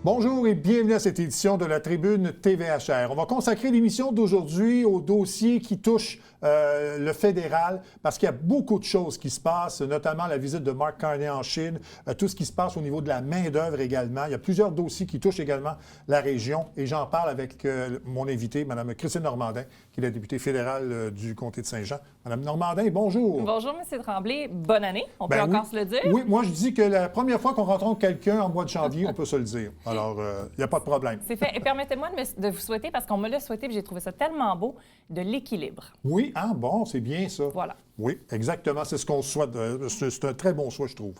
Bonjour et bienvenue à cette édition de la Tribune TVHR. On va consacrer l'émission d'aujourd'hui au dossier qui touche le fédéral parce qu'il y a beaucoup de choses qui se passent, notamment la visite de Mark Carney en Chine, tout ce qui se passe au niveau de la main-d'œuvre également. Il y a plusieurs dossiers qui touchent également la région et j'en parle avec mon invité, Mme Christine Normandin, qui est la députée fédérale du comté de Saint-Jean. Mme Normandin, bonjour. Bonjour, M. Tremblay. Bonne année. On peut encore se le dire? Oui, moi je dis que la première fois qu'on rencontre quelqu'un en mois de janvier, on peut se le dire. Alors, il n'y a pas de problème. C'est fait. Et permettez-moi de vous souhaiter, parce qu'on me l'a souhaité et j'ai trouvé ça tellement beau, de l'équilibre. Oui, bon, c'est bien ça. Voilà. Oui, exactement. C'est ce qu'on souhaite. C'est un très bon choix, je trouve.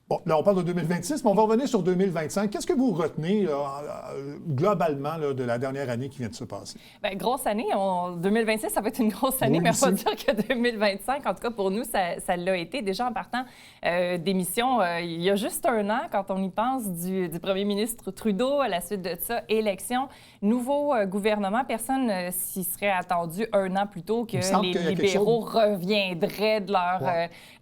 Bon, là, on parle de 2026, mais on va revenir sur 2025. Qu'est-ce que vous retenez globalement là, de la dernière année qui vient de se passer? Bien, grosse année. 2026, ça va être une grosse année, oui, mais on va dire que 2025, en tout cas pour nous, ça l'a été. Déjà en partant d'émission, il y a juste un an, quand on y pense, du premier ministre Trudeau, à la suite de ça, élection, nouveau gouvernement. Personne s'y serait attendu un an plus tôt que les libéraux reviendraient de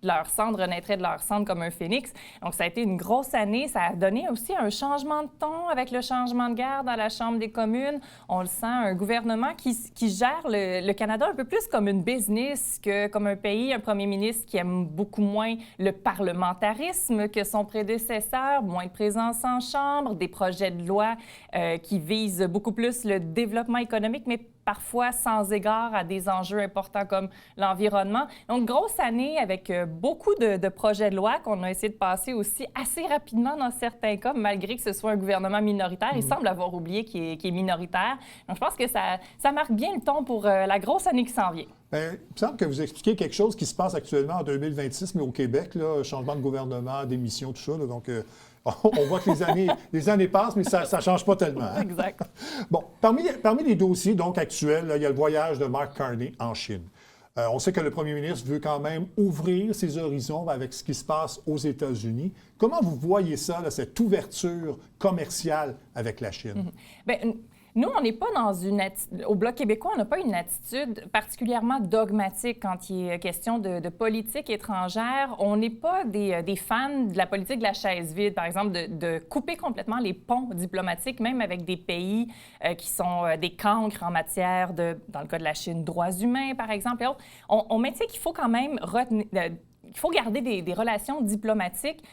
leur cendre, renaîtraient de leur cendre comme un phénix. Donc, ça a été une grosse année. Ça a donné aussi un changement de ton avec le changement de garde à la Chambre des communes. On le sent, un gouvernement qui gère le Canada un peu plus comme une business que comme un pays, un premier ministre qui aime beaucoup moins le parlementarisme que son prédécesseur, moins de présence en Chambre, des projets de loi qui visent beaucoup plus le développement économique, mais parfois sans égard à des enjeux importants comme l'environnement. Donc, grosse année avec beaucoup de projets de loi qu'on a essayé de passer aussi assez rapidement dans certains cas, malgré que ce soit un gouvernement minoritaire. Il semble avoir oublié qu'il est minoritaire. Donc, je pense que ça marque bien le ton pour la grosse année qui s'en vient. Bien, il me semble que vous expliquez quelque chose qui se passe actuellement en 2026, mais au Québec, là, changement de gouvernement, démission, tout ça. Là, donc, on voit que les années passent, mais ça ne change pas tellement. Hein? Exact. Bon, parmi les dossiers donc, actuels, là, il y a le voyage de Mark Carney en Chine. On sait que le premier ministre veut quand même ouvrir ses horizons avec ce qui se passe aux États-Unis. Comment vous voyez ça, là, cette ouverture commerciale avec la Chine? Bien, nous, on n'est pas dans au Bloc québécois, on n'a pas une attitude particulièrement dogmatique quand il est question de politique étrangère. On n'est pas des fans de la politique de la chaise vide, par exemple, de couper complètement les ponts diplomatiques, même avec des pays qui sont des cancres en matière dans le cas de la Chine, droits humains, par exemple. Et autres. On maintient qu'il faut quand même il faut garder des relations diplomatiques.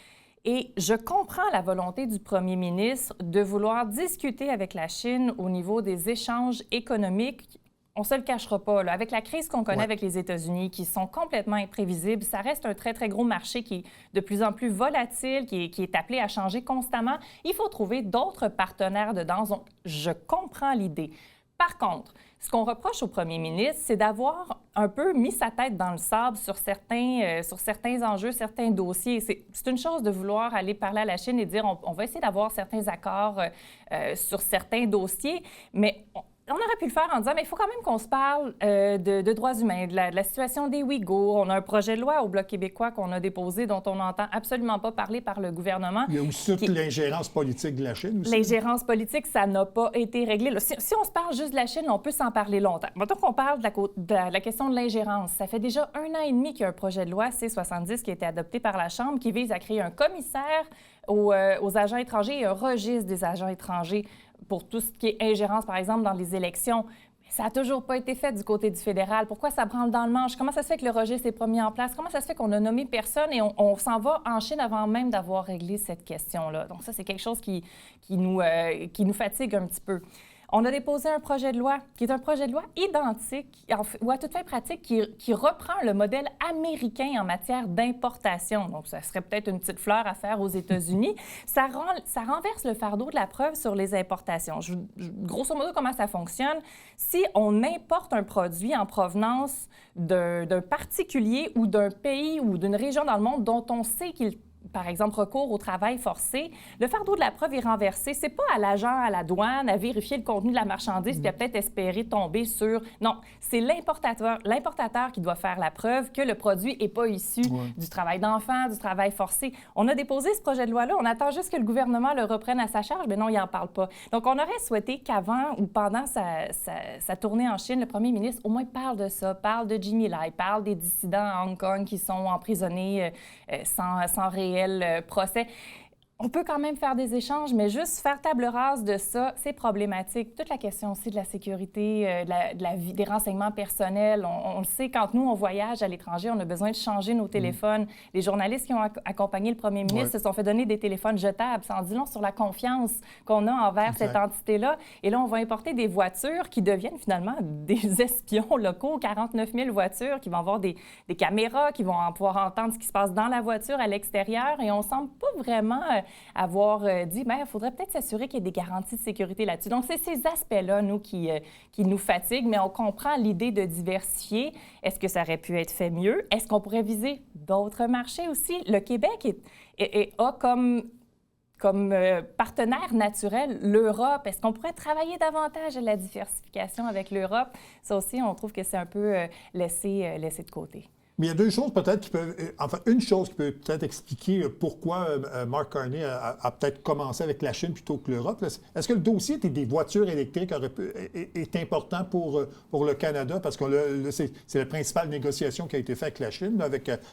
Et je comprends la volonté du premier ministre de vouloir discuter avec la Chine au niveau des échanges économiques. On ne se le cachera pas. Là. Avec la crise qu'on connaît avec les États-Unis, qui sont complètement imprévisibles, ça reste un très, très gros marché qui est de plus en plus volatile, qui est appelé à changer constamment. Il faut trouver d'autres partenaires dedans. Donc, je comprends l'idée. Par contre, ce qu'on reproche au premier ministre, c'est d'avoir un peu mis sa tête dans le sable sur certains enjeux, certains dossiers. C'est une chose de vouloir aller parler à la Chine et dire on va essayer d'avoir certains accords sur certains dossiers, mais on aurait pu le faire en disant, mais il faut quand même qu'on se parle de droits humains, de la situation des Ouïghours. On a un projet de loi au Bloc québécois qu'on a déposé, dont on n'entend absolument pas parler par le gouvernement. Il y a aussi toute l'ingérence politique de la Chine aussi. L'ingérence politique, ça n'a pas été réglé. Là, si on se parle juste de la Chine, on peut s'en parler longtemps. Maintenant qu'on parle de la question de l'ingérence, ça fait déjà 1 an et demi qu'il y a un projet de loi C-70 qui a été adopté par la Chambre qui vise à créer un commissaire aux agents étrangers et un registre des agents étrangers pour tout ce qui est ingérence, par exemple, dans les élections. Mais ça n'a toujours pas été fait du côté du fédéral. Pourquoi ça branle dans le manche? Comment ça se fait que le registre n'est pas mis en place? Comment ça se fait qu'on a nommé personne et on s'en va en Chine avant même d'avoir réglé cette question-là? Donc ça, c'est quelque chose qui nous fatigue un petit peu. On a déposé un projet de loi qui est un projet de loi identique, ou à toute fin pratique, qui reprend le modèle américain en matière d'importation. Donc, ça serait peut-être une petite fleur à faire aux États-Unis. Ça renverse le fardeau de la preuve sur les importations. Grosso modo, comment ça fonctionne? Si on importe un produit en provenance d'un particulier ou d'un pays ou d'une région dans le monde dont on sait qu'il par exemple, recours au travail forcé, le fardeau de la preuve est renversé. C'est pas à l'agent à la douane à vérifier le contenu de la marchandise puis à peut-être espérer tomber sur... Non, c'est l'importateur qui doit faire la preuve que le produit n'est pas issu du travail d'enfant, du travail forcé. On a déposé ce projet de loi-là. On attend juste que le gouvernement le reprenne à sa charge, mais non, il n'en parle pas. Donc, on aurait souhaité qu'avant ou pendant sa tournée en Chine, le premier ministre au moins parle de ça, parle de Jimmy Lai, parle des dissidents à Hong Kong qui sont emprisonnés sans réel procès. On peut quand même faire des échanges, mais juste faire table rase de ça, c'est problématique. Toute la question aussi de la sécurité, de la vie, des renseignements personnels. On le sait, quand nous, on voyage à l'étranger, on a besoin de changer nos téléphones. Les journalistes qui ont accompagné le premier ministre se sont fait donner des téléphones jetables. Ça en dit long sur la confiance qu'on a envers cette entité-là. Et là, on va importer des voitures qui deviennent finalement des espions locaux, 49 000 voitures qui vont avoir des caméras, qui vont pouvoir entendre ce qui se passe dans la voiture, à l'extérieur. Et on semble pas vraiment avoir dit, bien, il faudrait peut-être s'assurer qu'il y ait des garanties de sécurité là-dessus. Donc, c'est ces aspects-là, nous, qui nous fatiguent, mais on comprend l'idée de diversifier. Est-ce que ça aurait pu être fait mieux? Est-ce qu'on pourrait viser d'autres marchés aussi? Le Québec a comme partenaire naturel l'Europe. Est-ce qu'on pourrait travailler davantage à la diversification avec l'Europe? Ça aussi, on trouve que c'est un peu laissé de côté. Mais il y a deux choses peut-être qui peuvent... Enfin, une chose qui peut peut-être expliquer pourquoi Mark Carney a peut-être commencé avec la Chine plutôt que l'Europe. Est-ce que le dossier des voitures électriques est important pour le Canada? Parce que c'est la principale négociation qui a été faite avec la Chine, là,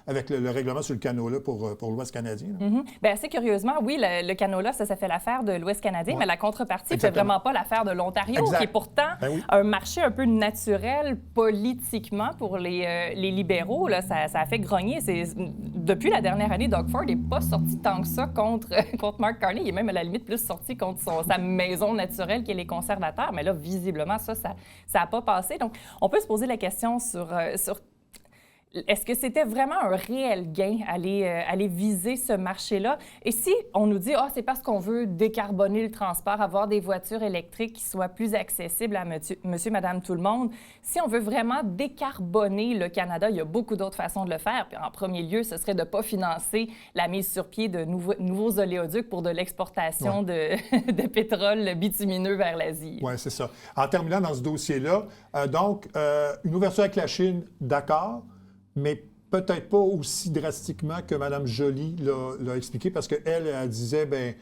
avec le règlement sur le canot-là pour l'Ouest canadien. Bien, assez curieusement, oui, le canot-là, ça fait l'affaire de l'Ouest canadien, mais la contrepartie ne fait vraiment pas l'affaire de l'Ontario, qui est pourtant un marché un peu naturel politiquement pour les libéraux. Là, ça a fait grogner. Depuis la dernière année, Doug Ford n'est pas sorti tant que ça contre Mark Carney. Il est même à la limite plus sorti contre sa maison naturelle qui est les conservateurs. Mais là, visiblement, ça n'a pas passé. Donc, on peut se poser la question sur est-ce que c'était vraiment un réel gain aller viser ce marché-là? Et si on nous dit, c'est parce qu'on veut décarboner le transport, avoir des voitures électriques qui soient plus accessibles à monsieur, madame, tout le monde, si on veut vraiment décarboner le Canada, il y a beaucoup d'autres façons de le faire. Puis en premier lieu, ce serait de ne pas financer la mise sur pied de nouveaux oléoducs pour de l'exportation de pétrole bitumineux vers l'Asie. Oui, c'est ça. En terminant dans ce dossier-là, donc, une ouverture avec la Chine, d'accord, mais peut-être pas aussi drastiquement que Mme Joly l'a expliqué, parce qu'elle, elle disait, bien,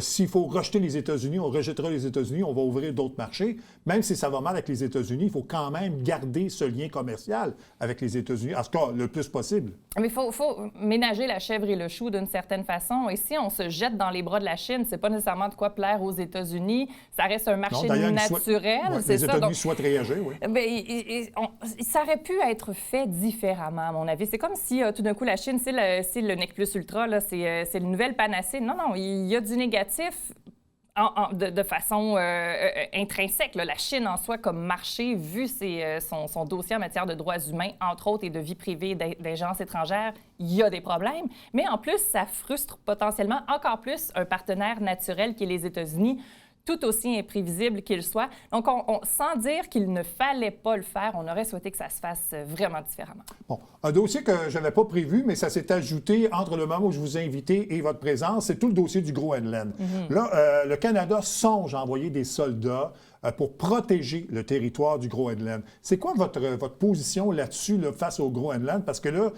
s'il faut rejeter les États-Unis, on rejettera les États-Unis, on va ouvrir d'autres marchés. Même si ça va mal avec les États-Unis, il faut quand même garder ce lien commercial avec les États-Unis, en tout cas, le plus possible. Mais il faut ménager la chèvre et le chou d'une certaine façon. Et si on se jette dans les bras de la Chine, c'est pas nécessairement de quoi plaire aux États-Unis. Ça reste un marché naturel. Les États-Unis souhaitent réagir, oui. Ça aurait pu être fait différemment, à mon avis. C'est comme si, tout d'un coup, la Chine, c'est le nec plus ultra, là, c'est le nouvelle panacée. Non, il y a du négatif de façon intrinsèque. Là. La Chine en soi comme marché, vu son dossier en matière de droits humains, entre autres, et de vie privée d'agences étrangères, il y a des problèmes. Mais en plus, ça frustre potentiellement encore plus un partenaire naturel qui est les États-Unis, tout aussi imprévisible qu'il soit. Donc, sans dire qu'il ne fallait pas le faire, on aurait souhaité que ça se fasse vraiment différemment. Bon, un dossier que je n'avais pas prévu, mais ça s'est ajouté entre le moment où je vous ai invité et votre présence, c'est tout le dossier du Groenland. Là, le Canada songe à envoyer des soldats pour protéger le territoire du Groenland. C'est quoi votre position là-dessus face au Groenland? Parce que là,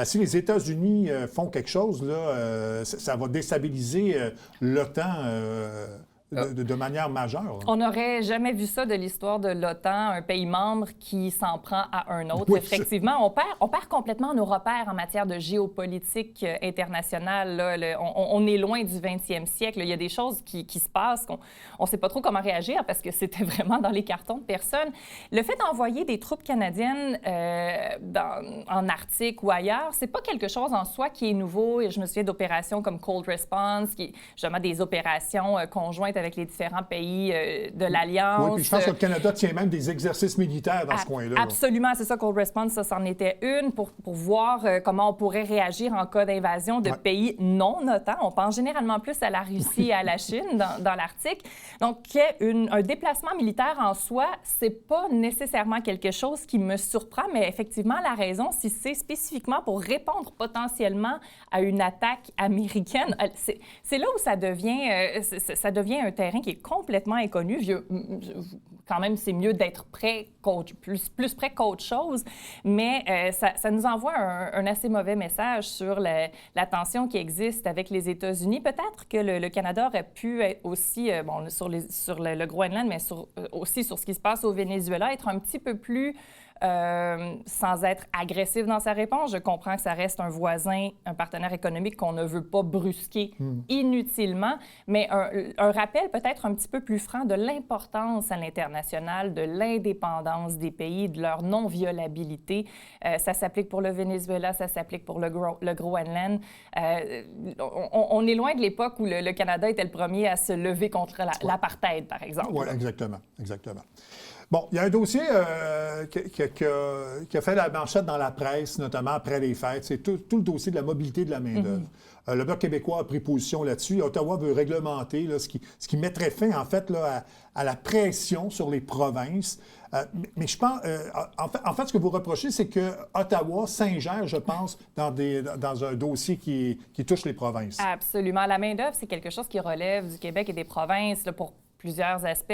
si les États-Unis font quelque chose, là, ça va déstabiliser l'OTAN de manière majeure. On n'aurait jamais vu ça de l'histoire de l'OTAN, un pays membre qui s'en prend à un autre. Oui, effectivement, on perd complètement nos repères en matière de géopolitique internationale. Là. On est loin du 20e siècle. Il y a des choses qui se passent qu'on ne sait pas trop comment réagir parce que c'était vraiment dans les cartons de personne. Le fait d'envoyer des troupes canadiennes en Arctique ou ailleurs, c'est pas quelque chose en soi qui est nouveau. Et je me souviens d'opérations comme Cold Response, qui est justement des opérations conjointes avec les différents pays de l'Alliance. Oui, puis je pense que le Canada tient même des exercices militaires dans ce coin-là. Absolument, c'est ça, Cold Response, ça c'en était une pour voir comment on pourrait réagir en cas d'invasion de pays non OTAN. On pense généralement plus à la Russie et à la Chine dans l'Arctique. Donc, un déplacement militaire en soi, c'est pas nécessairement quelque chose qui me surprend, mais effectivement, la raison, si c'est spécifiquement pour répondre potentiellement à une attaque américaine, c'est là où ça devient un terrain qui est complètement inconnu. Quand même, c'est mieux d'être plus près qu'autre chose, mais ça nous envoie un assez mauvais message sur la tension qui existe avec les États-Unis. Peut-être que le Canada aurait pu être aussi, sur le Groenland, mais aussi sur ce qui se passe au Venezuela, être un petit peu plus sans être agressif dans sa réponse. Je comprends que ça reste un voisin, un partenaire économique qu'on ne veut pas brusquer inutilement, mais un rappel peut-être un petit peu plus franc de l'importance à l'international de l'indépendance des pays, de leur non-violabilité. Ça s'applique pour le Venezuela, ça s'applique pour le Groenland. On est loin de l'époque où le Canada était le premier à se lever contre l'apartheid, par exemple. Oui, exactement. Bon, il y a un dossier qui a fait la manchette dans la presse, notamment après les fêtes. C'est tout le dossier de la mobilité de la main-d'œuvre. Le Bloc québécois a pris position là-dessus. Ottawa veut réglementer là, ce qui mettrait fin, en fait, là, à la pression sur les provinces. Mais je pense, en fait, ce que vous reprochez, c'est que Ottawa s'ingère, je pense, dans un dossier qui touche les provinces. Absolument. La main-d'œuvre, c'est quelque chose qui relève du Québec et des provinces là, pour plusieurs aspects.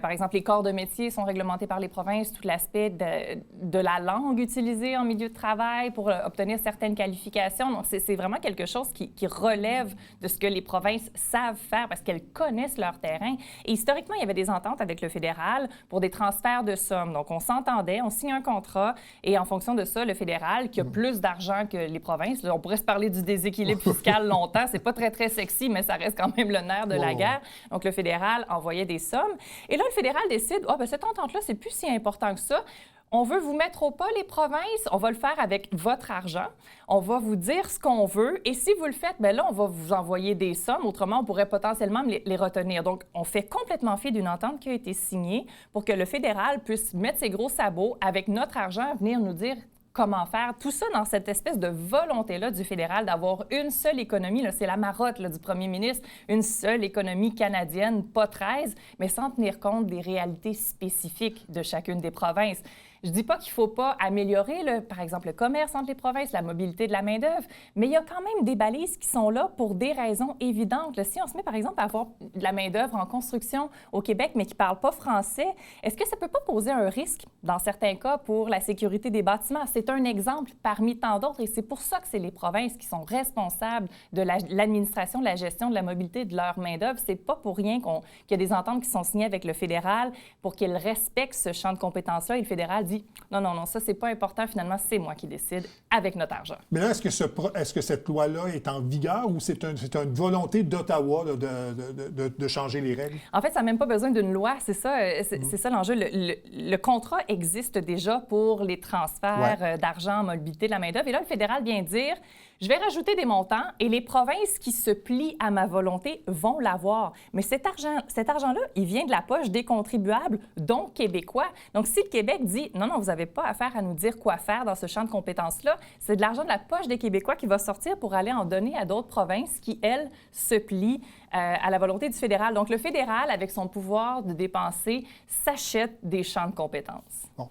Par exemple, les corps de métier sont réglementés par les provinces, tout l'aspect de la langue utilisée en milieu de travail pour obtenir certaines qualifications. Donc, c'est vraiment quelque chose qui relève de ce que les provinces savent faire parce qu'elles connaissent leur terrain. Et historiquement, il y avait des ententes avec le fédéral pour des transferts de sommes. Donc, on s'entendait, on signe un contrat et en fonction de ça, le fédéral, qui a plus d'argent que les provinces, là, on pourrait se parler du déséquilibre fiscal longtemps, c'est pas très, très sexy, mais ça reste quand même le nerf de la guerre. Donc, le fédéral envoyait des sommes. Et là, le fédéral décide, cette entente-là, c'est plus si important que ça. On veut vous mettre au pas, les provinces. On va le faire avec votre argent. On va vous dire ce qu'on veut. Et si vous le faites, bien là, on va vous envoyer des sommes. Autrement, on pourrait potentiellement les retenir. Donc, on fait complètement fi d'une entente qui a été signée pour que le fédéral puisse mettre ses gros sabots avec notre argent, venir nous dire comment faire. Tout ça dans cette espèce de volonté-là du fédéral d'avoir une seule économie. Là, c'est la marotte là, du premier ministre, une seule économie canadienne, pas 13, mais sans tenir compte des réalités spécifiques de chacune des provinces. Je ne dis pas qu'il ne faut pas améliorer, par exemple, le commerce entre les provinces, la mobilité de la main-d'œuvre, mais il y a quand même des balises qui sont là pour des raisons évidentes. Là, si on se met, par exemple, à avoir de la main-d'œuvre en construction au Québec, mais qui ne parle pas français, est-ce que ça ne peut pas poser un risque, dans certains cas, pour la sécurité des bâtiments? C'est un exemple parmi tant d'autres, et c'est pour ça que c'est les provinces qui sont responsables de l'administration, de la gestion de la mobilité de leur main-d'œuvre. C'est pas pour rien qu'il y a des ententes qui sont signées avec le fédéral pour qu'il respecte ce champ de compétences-là, et le fédéral dit non, ça, c'est pas important. Finalement, c'est moi qui décide avec notre argent. Mais là, est-ce que cette loi-là est en vigueur ou c'est une volonté d'Ottawa de changer les règles? En fait, ça n'a même pas besoin d'une loi. C'est ça l'enjeu. Le contrat existe déjà pour les transferts d'argent en mobilité de la main-d'œuvre. Et là, le fédéral vient dire je vais rajouter des montants et les provinces qui se plient à ma volonté vont l'avoir. Mais cet argent-là, il vient de la poche des contribuables, donc québécois. Donc, si le Québec dit non, vous n'avez pas affaire à nous dire quoi faire dans ce champ de compétences-là, c'est de l'argent de la poche des Québécois qui va sortir pour aller en donner à d'autres provinces qui, elles, se plient à la volonté du fédéral. Donc, le fédéral, avec son pouvoir de dépenser, s'achète des champs de compétences. Bon.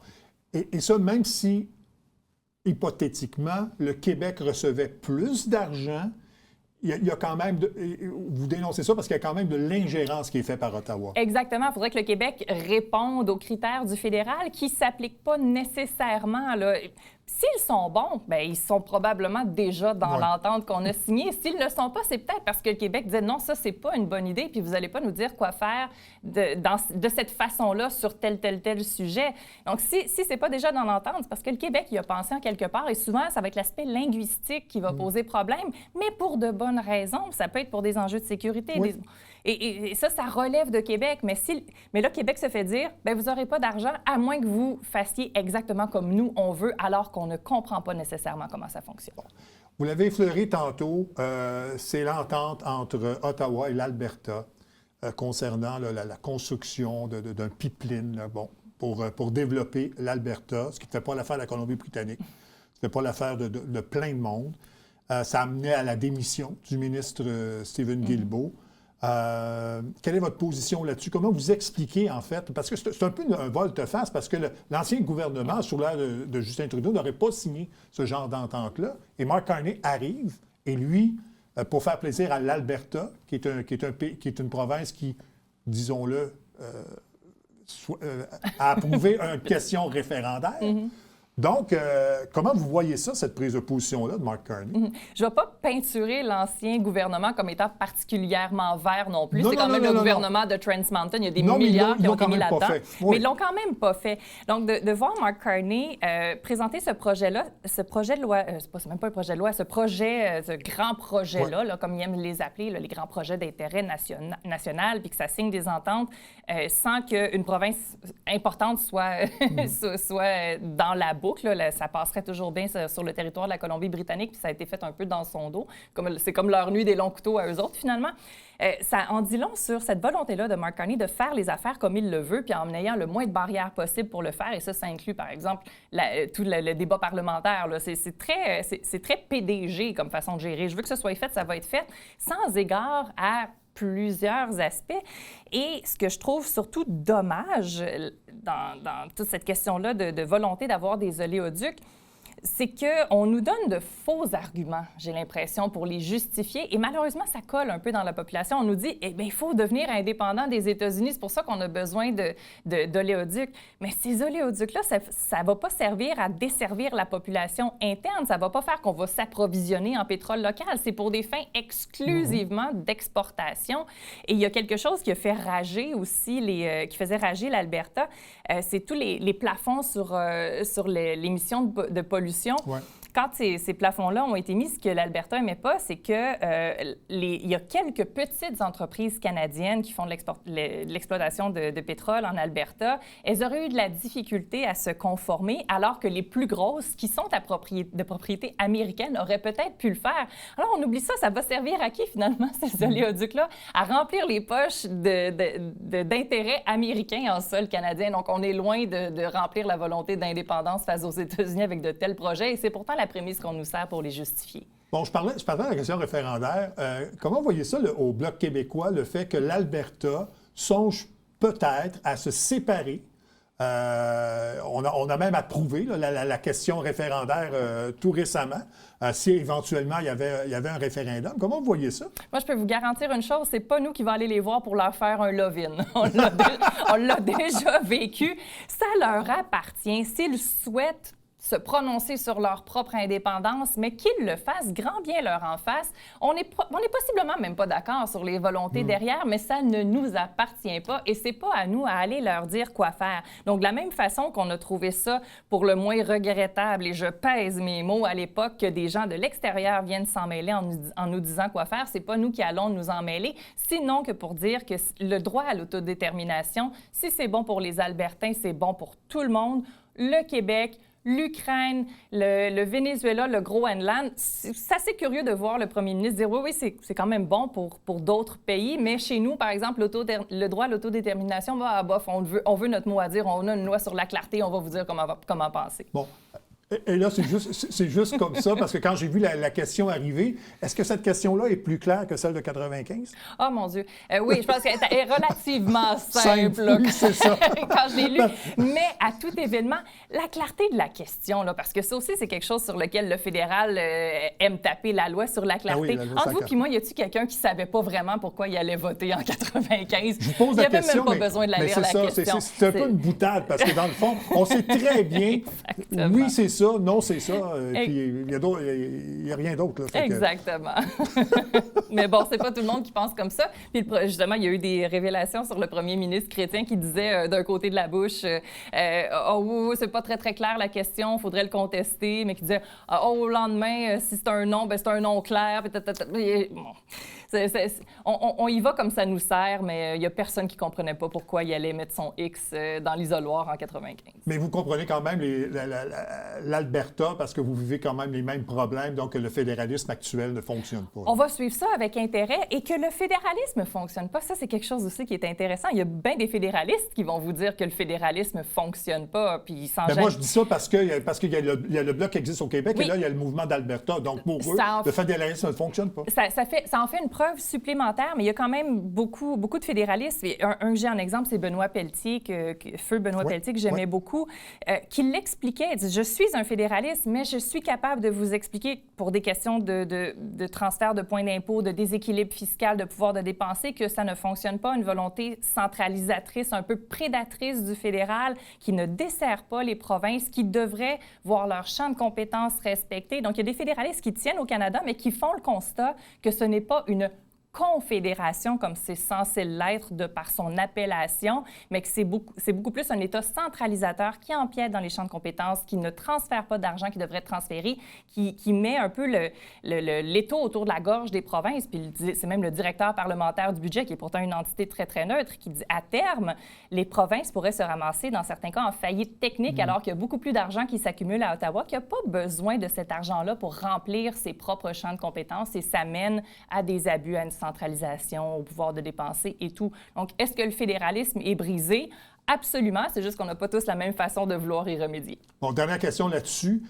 Et ça, même si hypothétiquement, le Québec recevait plus d'argent, il y a quand même, vous dénoncez ça parce qu'il y a quand même de l'ingérence qui est faite par Ottawa. Exactement. Il faudrait que le Québec réponde aux critères du fédéral qui ne s'appliquent pas nécessairement, là. S'ils sont bons, bien, ils sont probablement déjà dans l'entente qu'on a signée. S'ils ne le sont pas, c'est peut-être parce que le Québec disait non, ça, c'est pas une bonne idée, puis vous n'allez pas nous dire quoi faire de cette façon-là sur tel sujet. Donc, si c'est pas déjà dans l'entente, c'est parce que le Québec y a pensé en quelque part, et souvent, ça va être l'aspect linguistique qui va poser problème, mais pour de bonnes raisons. Ça peut être pour des enjeux de sécurité. Oui. Et ça relève de Québec. Mais là, Québec se fait dire, bien, vous n'aurez pas d'argent à moins que vous fassiez exactement comme nous, on veut, alors qu'on ne comprend pas nécessairement comment ça fonctionne. Bon. Vous l'avez effleuré tantôt, c'est l'entente entre Ottawa et l'Alberta concernant la construction d'un pipeline là, pour développer l'Alberta, ce qui ne fait pas l'affaire de la Colombie-Britannique, ce qui ne fait pas l'affaire de plein de monde. Ça a amené à la démission du ministre Stephen Guilbeault. Quelle est votre position là-dessus? Comment vous expliquez, en fait? Parce que c'est un peu un volte-face, parce que l'ancien gouvernement, sous l'ère de Justin Trudeau, n'aurait pas signé ce genre d'entente-là. Et Mark Carney arrive, et lui, pour faire plaisir à l'Alberta, qui est une province qui, disons-le, a approuvé une question référendaire, Donc, comment vous voyez ça, cette prise de position-là de Mark Carney? Je ne vais pas peinturer l'ancien gouvernement comme étant particulièrement vert non plus. Non, C'est non, quand non, même non, le non, gouvernement de Trans Mountain. Il y a des Non, mais milliards ils qui l'ont ont quand été mis même pas là-dedans. fait. Oui. Mais ils l'ont quand même pas fait. Donc, de voir Mark Carney présenter ce projet-là, ce projet de loi, c'est même pas un projet de loi, ce grand projet-là, là, comme ils aiment les appeler, là, les grands projets d'intérêt national, puis que ça signe des ententes sans qu'une province importante soit, soit dans la boucle. Là, ça passerait toujours bien sur le territoire de la Colombie-Britannique, puis ça a été fait un peu dans son dos. C'est comme leur nuit des longs couteaux à eux autres, finalement. Ça en dit long sur cette volonté-là de Mark Carney de faire les affaires comme il le veut, puis en ayant le moins de barrières possible pour le faire. Et ça inclut, par exemple, tout le débat parlementaire. C'est très PDG comme façon de gérer. Je veux que ce soit fait, ça va être fait, sans égard à plusieurs aspects. Et ce que je trouve surtout dommage dans toute cette question-là de volonté d'avoir des oléoducs, c'est qu'on nous donne de faux arguments, j'ai l'impression, pour les justifier. Et malheureusement, ça colle un peu dans la population. On nous dit, eh bien, il faut devenir indépendant des États-Unis. C'est pour ça qu'on a besoin d'oléoducs. Mais ces oléoducs-là, ça ne va pas servir à desservir la population interne. Ça ne va pas faire qu'on va s'approvisionner en pétrole local. C'est pour des fins exclusivement d'exportation. Et il y a quelque chose qui a fait rager aussi, qui faisait rager l'Alberta. C'est tous les plafonds sur l'émission de pollution. Ouais. Quand ces plafonds-là ont été mis, ce que l'Alberta n'aimait pas, c'est qu'il y a quelques petites entreprises canadiennes qui font de l'exploitation de pétrole en Alberta. Elles auraient eu de la difficulté à se conformer, alors que les plus grosses, qui sont de propriété américaine, auraient peut-être pu le faire. Alors, on oublie ça, ça va servir à qui, finalement, ces oléoducs-là? À remplir les poches d'intérêts américains en sol canadien. Donc, on est loin de remplir la volonté d'indépendance face aux États-Unis avec de tels projets. Et c'est pourtant la prémisse qu'on nous sert pour les justifier. Bon, je parlais de la question référendaire. Comment vous voyez ça au Bloc québécois, le fait que l'Alberta songe peut-être à se séparer? On a même approuvé là, la question référendaire tout récemment, si éventuellement il y avait un référendum. Comment vous voyez ça? Moi, je peux vous garantir une chose, c'est pas nous qui va aller les voir pour leur faire un love-in. On l'a déjà vécu. Ça leur appartient. S'ils souhaitent se prononcer sur leur propre indépendance, mais qu'ils le fassent grand bien leur en face. On est possiblement même pas d'accord sur les volontés derrière, mais ça ne nous appartient pas et c'est pas à nous à aller leur dire quoi faire. Donc, de la même façon qu'on a trouvé ça pour le moins regrettable, et je pèse mes mots à l'époque, que des gens de l'extérieur viennent s'en mêler en nous disant quoi faire, c'est pas nous qui allons nous en mêler, sinon que pour dire que le droit à l'autodétermination, si c'est bon pour les Albertains, c'est bon pour tout le monde, le Québec, l'Ukraine, le Venezuela, le Groenland. C'est assez curieux de voir le premier ministre dire oui, c'est quand même bon pour d'autres pays, mais chez nous, par exemple, le droit à l'autodétermination va à bof. On veut notre mot à dire, on a une loi sur la clarté, on va vous dire comment penser. Bon. Et là, c'est juste comme ça, parce que quand j'ai vu la question arriver, est-ce que cette question-là est plus claire que celle de 95? Oh mon Dieu! Oui, je pense qu'elle est relativement simple oui, c'est ça. quand je l'ai lu. Mais à tout événement, la clarté de la question, là, parce que ça aussi, c'est quelque chose sur lequel le fédéral aime taper la loi sur la clarté. Ah oui, la loi Entre vous et moi, y a-tu quelqu'un qui savait pas vraiment pourquoi il allait voter en 95? Je vous pose la question, il n'y avait même pas besoin de la lire, la question. C'est un peu une boutade, parce que dans le fond, on sait très bien, oui, c'est ça, non, c'est ça, puis il n'y a rien d'autre. Exactement. Mais bon, c'est pas tout le monde qui pense comme ça. Puis justement, il y a eu des révélations sur le premier ministre chrétien qui disait d'un côté de la bouche « Oh oui, c'est pas très, très clair la question, il faudrait le contester », mais qui disait « Oh, au lendemain, si c'est un non, ben c'est un non clair. » On y va comme ça nous sert, mais il n'y a personne qui ne comprenait pas pourquoi il allait mettre son X dans l'isoloir en 95. Mais vous comprenez quand même l'Alberta, parce que vous vivez quand même les mêmes problèmes, donc le fédéralisme actuel ne fonctionne pas. On va suivre ça avec intérêt, et que le fédéralisme ne fonctionne pas, ça, c'est quelque chose aussi qui est intéressant. Il y a bien des fédéralistes qui vont vous dire que le fédéralisme ne fonctionne pas, puis ils s'en gênent. Moi, je dis ça parce qu'il y a le Bloc qui existe au Québec, oui. Et là, il y a le mouvement d'Alberta. Donc, pour eux, le fédéralisme ne fonctionne pas. Ça en fait une preuve preuve supplémentaire, mais il y a quand même beaucoup de fédéralistes. Et un que j'ai en exemple, c'est Benoît Pelletier, Feu Benoît Pelletier, que j'aimais beaucoup, qui l'expliquait. Il dit, je suis un fédéraliste, mais je suis capable de vous expliquer, pour des questions de transfert de points d'impôt, de déséquilibre fiscal, de pouvoir de dépenser, que ça ne fonctionne pas, une volonté centralisatrice, un peu prédatrice du fédéral, qui ne dessert pas les provinces, qui devraient voir leur champ de compétences respecté. Donc, il y a des fédéralistes qui tiennent au Canada, mais qui font le constat que ce n'est pas une confédération comme c'est censé l'être de par son appellation, mais que c'est beaucoup plus un État centralisateur qui empiète dans les champs de compétences, qui ne transfère pas d'argent qui devrait être transféré, qui met un peu l'étau autour de la gorge des provinces. Puis c'est même le directeur parlementaire du budget, qui est pourtant une entité très, très neutre, qui dit à terme, les provinces pourraient se ramasser, dans certains cas, en faillite technique, alors qu'il y a beaucoup plus d'argent qui s'accumule à Ottawa, qui n'a pas besoin de cet argent-là pour remplir ses propres champs de compétences, et ça mène à des abus, à une centralisation, au pouvoir de dépenser et tout. Donc, est-ce que le fédéralisme est brisé? Absolument, c'est juste qu'on n'a pas tous la même façon de vouloir y remédier. Bon, dernière question là-dessus.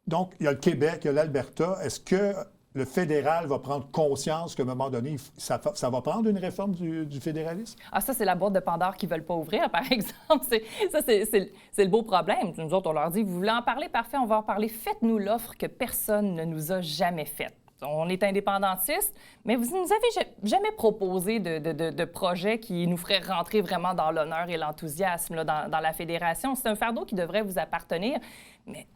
Donc, il y a le Québec, il y a l'Alberta. Est-ce que le fédéral va prendre conscience qu'à un moment donné, ça va prendre une réforme du fédéralisme? Ah, ça, c'est la boîte de Pandore qu'ils ne veulent pas ouvrir, par exemple. C'est le beau problème. Nous autres, on leur dit, vous voulez en parler? Parfait, on va en parler. Faites-nous l'offre que personne ne nous a jamais faite. On est indépendantiste, mais vous ne nous avez jamais proposé de projet qui nous ferait rentrer vraiment dans l'honneur et l'enthousiasme là, dans la fédération. C'est un fardeau qui devrait vous appartenir, mais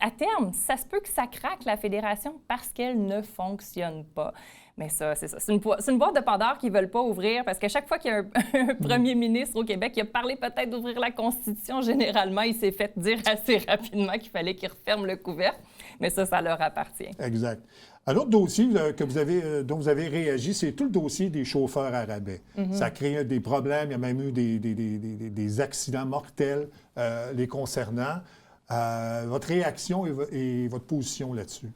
à terme, ça se peut que ça craque, la fédération, parce qu'elle ne fonctionne pas. Mais ça, c'est ça. C'est une boîte de Pandore qu'ils ne veulent pas ouvrir, parce qu'à chaque fois qu'il y a un premier ministre au Québec qui a parlé peut-être d'ouvrir la Constitution, généralement, il s'est fait dire assez rapidement qu'il fallait qu'il referme le couvercle. Mais ça leur appartient. Exact. Un autre dossier dont vous avez réagi, c'est tout le dossier des chauffeurs à rabais. Ça crée des problèmes. Il y a même eu des accidents mortels les concernant. Votre réaction et votre position là-dessus?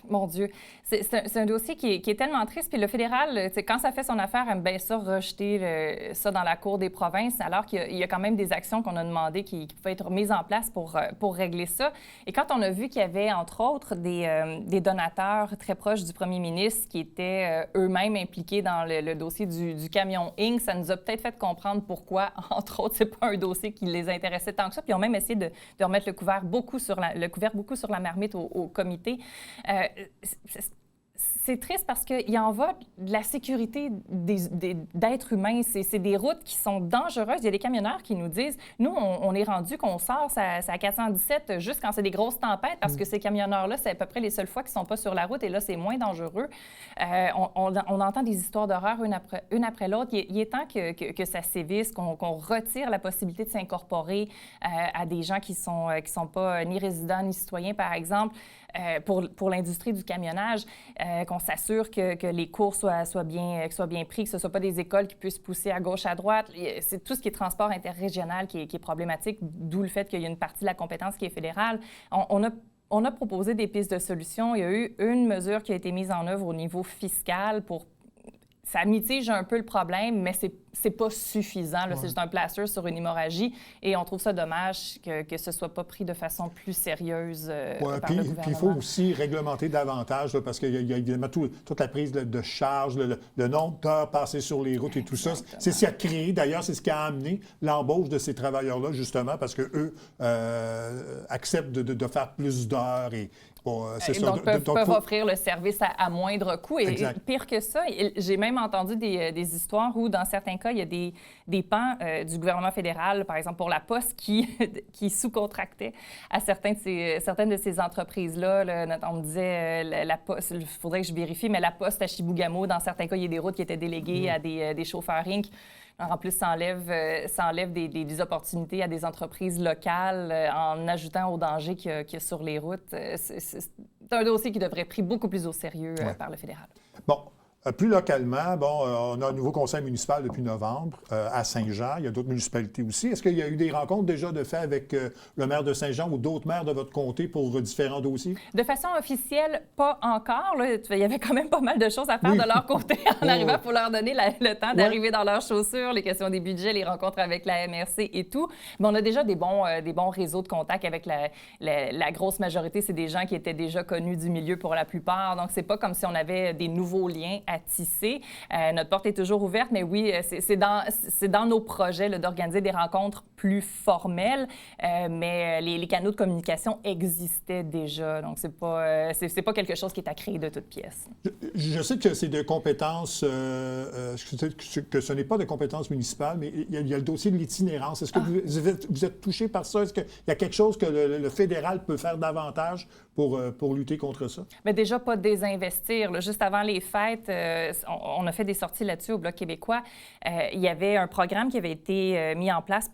Mon Dieu, c'est un dossier qui est tellement triste. Puis le fédéral, quand ça fait son affaire, aime bien ça rejeter ça dans la cour des provinces, alors qu'il y a quand même des actions qu'on a demandées qui pouvaient être mises en place pour régler ça. Et quand on a vu qu'il y avait, entre autres, des donateurs très proches du premier ministre qui étaient eux-mêmes impliqués dans le dossier du camion Inc., ça nous a peut-être fait comprendre pourquoi, entre autres, c'est pas un dossier qui les intéressait tant que ça. Puis ils ont même essayé de remettre le couvercle beaucoup sur la marmite au comité. C'est triste parce qu'il y en va de la sécurité d'êtres humains. C'est des routes qui sont dangereuses. Il y a des camionneurs qui nous disent, nous, on est rendu qu'on sort à 417 juste quand c'est des grosses tempêtes, parce que ces camionneurs-là, c'est à peu près les seules fois qu'ils ne sont pas sur la route, et là, c'est moins dangereux. On entend des histoires d'horreur une après l'autre. Il est temps que ça sévisse, qu'on retire la possibilité de s'incorporer à des gens qui sont pas ni résidents ni citoyens, par exemple. Pour l'industrie du camionnage, qu'on s'assure que les cours soient bien pris, que ce ne soit pas des écoles qui puissent pousser à gauche, à droite. C'est tout ce qui est transport interrégional qui est problématique, d'où le fait qu'il y a une partie de la compétence qui est fédérale. On a proposé des pistes de solutions. Il y a eu une mesure qui a été mise en œuvre au niveau fiscal pour... Ça mitige un peu le problème, mais c'est pas suffisant. Là. Ouais. C'est juste un plaster sur une hémorragie. Et on trouve ça dommage que ce soit pas pris de façon plus sérieuse par le gouvernement. Puis il faut aussi réglementer davantage, là, parce qu'il y a évidemment toute la prise de charge, le nombre d'heures passées sur les routes et tout ça. C'est ce qui a créé, d'ailleurs, c'est ce qui a amené l'embauche de ces travailleurs-là, justement, parce qu'eux acceptent de faire plus d'heures et... Donc, peuvent offrir le service à moindre coût. Et pire que ça, j'ai même entendu des histoires où, dans certains cas, il y a des pans du gouvernement fédéral, par exemple pour la Poste, qui sous-contractaient à certaines de ces entreprises-là. Là, on me disait, la Poste, il faudrait que je vérifie, mais la Poste à Chibougamau, dans certains cas, il y a des routes qui étaient déléguées à des chauffeurs Inc. En plus, ça enlève des opportunités à des entreprises locales en ajoutant au danger qu'il y a sur les routes. C'est un dossier qui devrait être pris beaucoup plus au sérieux par le fédéral. Bon. Plus localement, on a un nouveau conseil municipal depuis novembre à Saint-Jean. Il y a d'autres municipalités aussi. Est-ce qu'il y a eu des rencontres déjà de fait avec le maire de Saint-Jean ou d'autres maires de votre comté pour différents dossiers? De façon officielle, pas encore. Là. Il y avait quand même pas mal de choses à faire de leur côté en arrivant pour leur donner le temps d'arriver dans leurs chaussures, les questions des budgets, les rencontres avec la MRC et tout. Mais on a déjà des bons réseaux de contacts avec la grosse majorité. C'est des gens qui étaient déjà connus du milieu pour la plupart. Donc, c'est pas comme si on avait des nouveaux liens à tisser. Notre porte est toujours ouverte, mais oui, c'est dans nos projets là, d'organiser des rencontres plus formelles, mais les canaux de communication existaient déjà, donc c'est pas quelque chose qui est à créer de toutes pièces. Je sais que c'est de compétences, que ce n'est pas de compétences municipales, mais il y a le dossier de l'itinérance. Est-ce que vous êtes touché par ça? Est-ce qu'il y a quelque chose que le fédéral peut faire davantage pour lutter contre ça? Mais déjà, pas désinvestir. Là. Juste avant les fêtes, on a fait des sorties là-dessus au Bloc québécois. Il y avait un programme qui avait été mis en place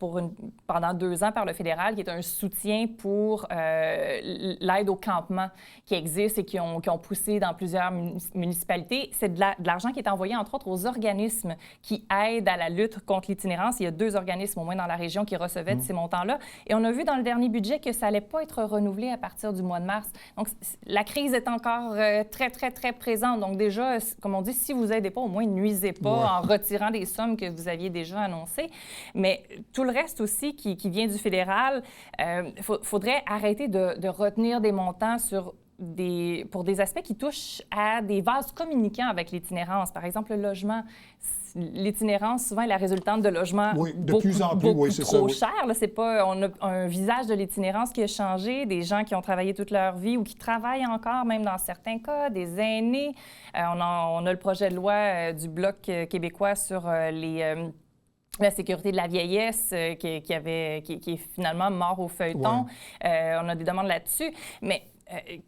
pendant 2 ans par le fédéral, qui est un soutien pour l'aide au campement qui existe et qui ont poussé dans plusieurs municipalités. C'est de l'argent qui est envoyé, entre autres, aux organismes qui aident à la lutte contre l'itinérance. Il y a 2 organismes, au moins dans la région, qui recevaient de ces montants-là. Et on a vu dans le dernier budget que ça n'allait pas être renouvelé à partir du mois de mars. Donc, la crise est encore très, très, très présente. Donc, déjà, comme on dit, si vous n'aidez pas, au moins, nuisez pas en retirant des sommes que vous aviez déjà annoncées. Mais tout le reste aussi qui vient du fédéral, faudrait arrêter de retenir des montants pour des aspects qui touchent à des vases communicants avec l'itinérance. Par exemple, le logement. L'itinérance, souvent, est la résultante de logements beaucoup trop chers. Là, c'est pas, on a un visage de l'itinérance qui a changé, des gens qui ont travaillé toute leur vie ou qui travaillent encore, même dans certains cas, des aînés. On a le projet de loi du Bloc québécois sur la sécurité de la vieillesse qui est finalement mort au feuilleton. On a des demandes là-dessus. Mais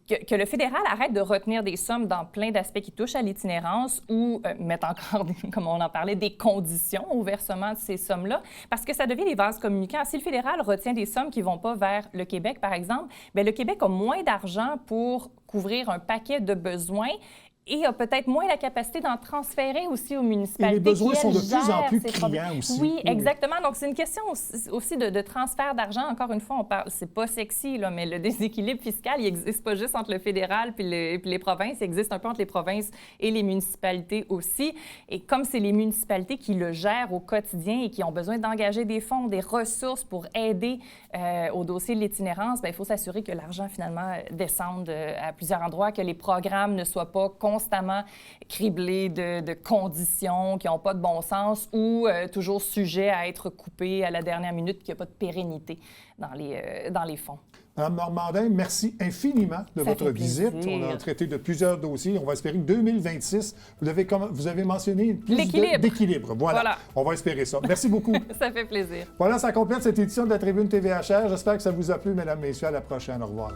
que le fédéral arrête de retenir des sommes dans plein d'aspects qui touchent à l'itinérance ou mettre encore, comme on en parlait, des conditions au versement de ces sommes-là, parce que ça devient des vases communicants. Si le fédéral retient des sommes qui ne vont pas vers le Québec, par exemple, bien, le Québec a moins d'argent pour couvrir un paquet de besoins et a peut-être moins la capacité d'en transférer aussi aux municipalités. Et les besoins sont de plus en plus criants aussi. Oui, exactement. Donc, c'est une question aussi de transfert d'argent. Encore une fois, on parle, c'est pas sexy, là, mais le déséquilibre fiscal, il n'existe pas juste entre le fédéral puis les provinces, il existe un peu entre les provinces et les municipalités aussi. Et comme c'est les municipalités qui le gèrent au quotidien et qui ont besoin d'engager des fonds, des ressources pour aider au dossier de l'itinérance, bien, il faut s'assurer que l'argent, finalement, descende à plusieurs endroits, que les programmes ne soient pas constamment criblés de conditions qui n'ont pas de bon sens ou toujours sujets à être coupés à la dernière minute, qu'il n'y a pas de pérennité dans les fonds. Mme Normandin, merci infiniment de votre visite. On a traité de plusieurs dossiers. On va espérer que 2026, vous avez mentionné plus d'équilibre. Voilà. On va espérer ça. Merci beaucoup. Ça fait plaisir. Voilà, ça complète cette édition de la Tribune TVHR. J'espère que ça vous a plu, mesdames, messieurs. À la prochaine. Au revoir.